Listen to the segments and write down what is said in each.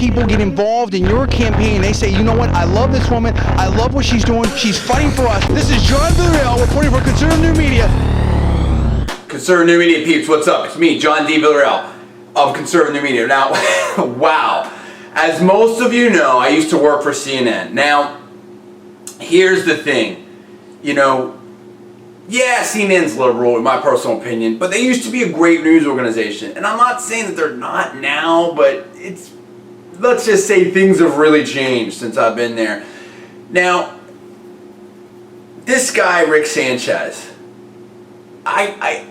people get involved in your campaign. They say, you know what, I love this woman, I love what she's doing, she's fighting for us. This is Jon Villarreal reporting for Conservative New Media. Conservative New Media peeps, what's up? It's me, Jon D. Villarreal of Conservative New Media. Now, wow. As most of you know, I used to work for CNN. Now, here's the thing. You know, yeah, CNN's liberal in my personal opinion, but they used to be a great news organization. And I'm not saying that they're not now, but it's, let's just say things have really changed since I've been there. Now, this guy, Rick Sanchez, I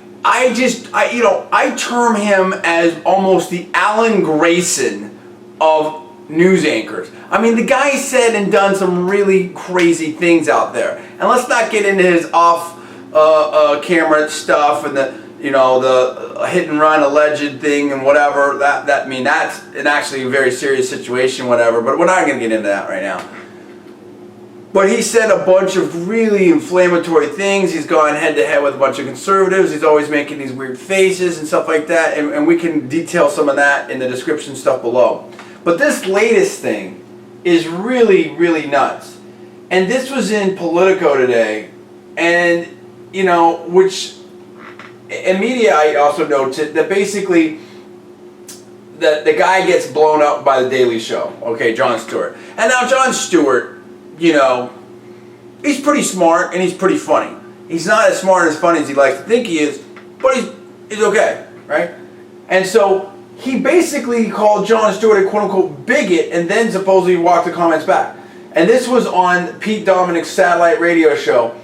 term him as almost the Alan Grayson of news anchors. I mean, the guy said and done some really crazy things out there. And let's not get into his off-camera stuff and the hit and run alleged thing and whatever. That's an actually a very serious situation, whatever. But we're not going to get into that right now. But he said a bunch of really inflammatory things. He's gone head to head with a bunch of conservatives. He's always making these weird faces and stuff like that. And we can detail some of that in the description stuff below. But this latest thing is really, really nuts. And this was in Politico today. And, you know, which in media I also noted that basically the guy gets blown up by The Daily Show. Okay, Jon Stewart. And now Jon Stewart, you know, he's pretty smart and he's pretty funny. He's not as smart and as funny as he likes to think he is, but he's okay, right? And so he basically called Jon Stewart a quote-unquote bigot and then supposedly walked the comments back. And this was on Pete Dominic's satellite radio show.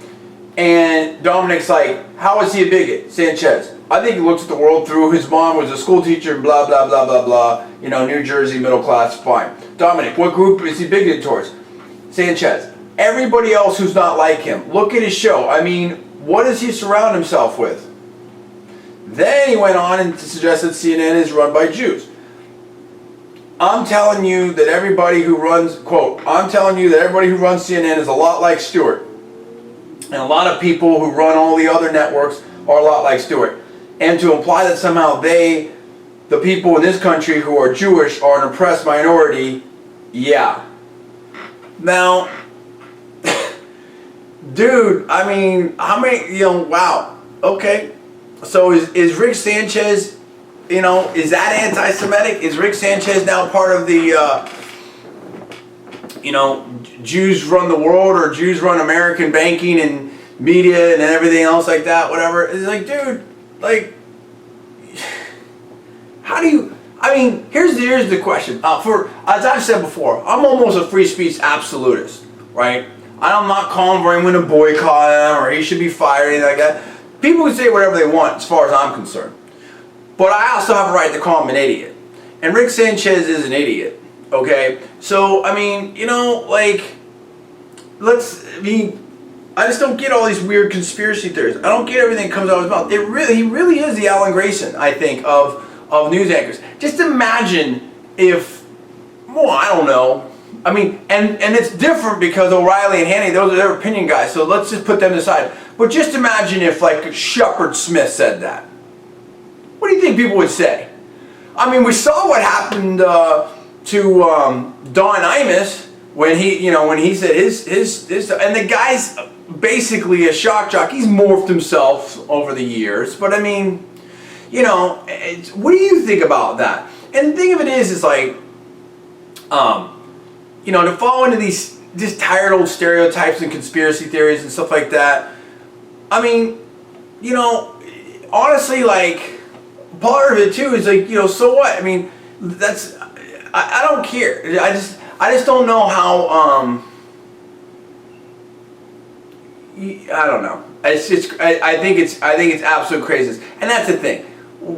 And Dominic's like, how is he a bigot? Sanchez, I think he looks at the world through, his mom was a school teacher and blah, blah, blah, blah, blah. You know, New Jersey, middle class, fine. Dominic, what group is he bigoted towards? Sanchez, everybody else who's not like him. Look at his show. I mean, what does he surround himself with? Then he went on and suggested CNN is run by Jews. I'm telling you that everybody who runs, quote, I'm telling you that everybody who runs CNN is a lot like Stewart. And a lot of people who run all the other networks are a lot like Stewart. And to imply that somehow they, the people in this country who are Jewish, are an oppressed minority, yeah. Now, dude, I mean, how many, you know, wow, okay. So is Rick Sanchez, you know, is that anti-Semitic? Is Rick Sanchez now part of the, you know, Jews run the world or Jews run American banking and media and everything else like that, whatever? It's like, dude, like, how do you... I mean, here's the question. As I've said before, I'm almost a free speech absolutist, right? I'm not calling for anyone to boycott him or he should be fired or anything like that. People can say whatever they want as far as I'm concerned. But I also have a right to call him an idiot. And Rick Sanchez is an idiot, okay? So, I mean, you know, like, I just don't get all these weird conspiracy theories. I don't get everything that comes out of his mouth. He really is the Alan Grayson, I think, of news anchors. Just imagine if, well, I don't know. I mean, and it's different because O'Reilly and Hannity, those are their opinion guys, so let's just put them aside. But just imagine if, like, Shepard Smith said that. What do you think people would say? I mean, we saw what happened to Don Imus when he said his, and the guy's basically a shock jock. He's morphed himself over the years, but I mean, you know, what do you think about that? And the thing of it is like, you know, to fall into these just tired old stereotypes and conspiracy theories and stuff like that. I mean, you know, honestly, like, part of it too is like, you know, so what? I mean, that's, I don't care. I just don't know how, I don't know. I think it's absolute craziness. And that's the thing.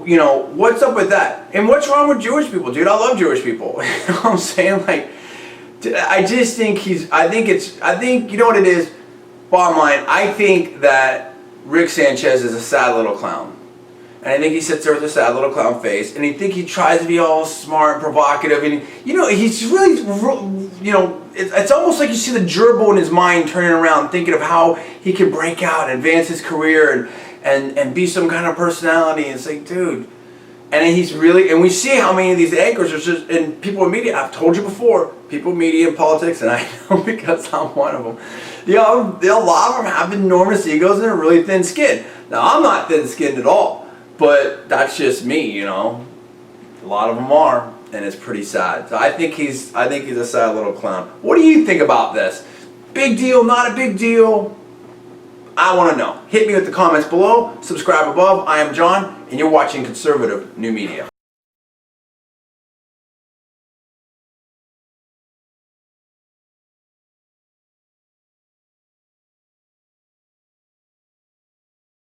You know, what's up with that? And what's wrong with Jewish people, dude? I love Jewish people. You know what I'm saying? Like, I just think you know what it is? Bottom line, I think that Rick Sanchez is a sad little clown. And I think he sits there with a sad little clown face, and I think he tries to be all smart and provocative, and you know, he's really, you know, it's almost like you see the gerbil in his mind turning around, thinking of how he can break out and advance his career and be some kind of personality. And it's like, dude, And he's really, and we see how many of these anchors are just, and people in media, I've told you before, people in media and politics, and I know because I'm one of them, you know, a lot of them have enormous egos and a really thin skin. Now, I'm not thin-skinned at all, but that's just me, you know. A lot of them are, and it's pretty sad. So I think he's a sad little clown. What do you think about this? Big deal, not a big deal? I want to know. Hit me with the comments below, subscribe above. I am John, and you're watching Conservative New Media.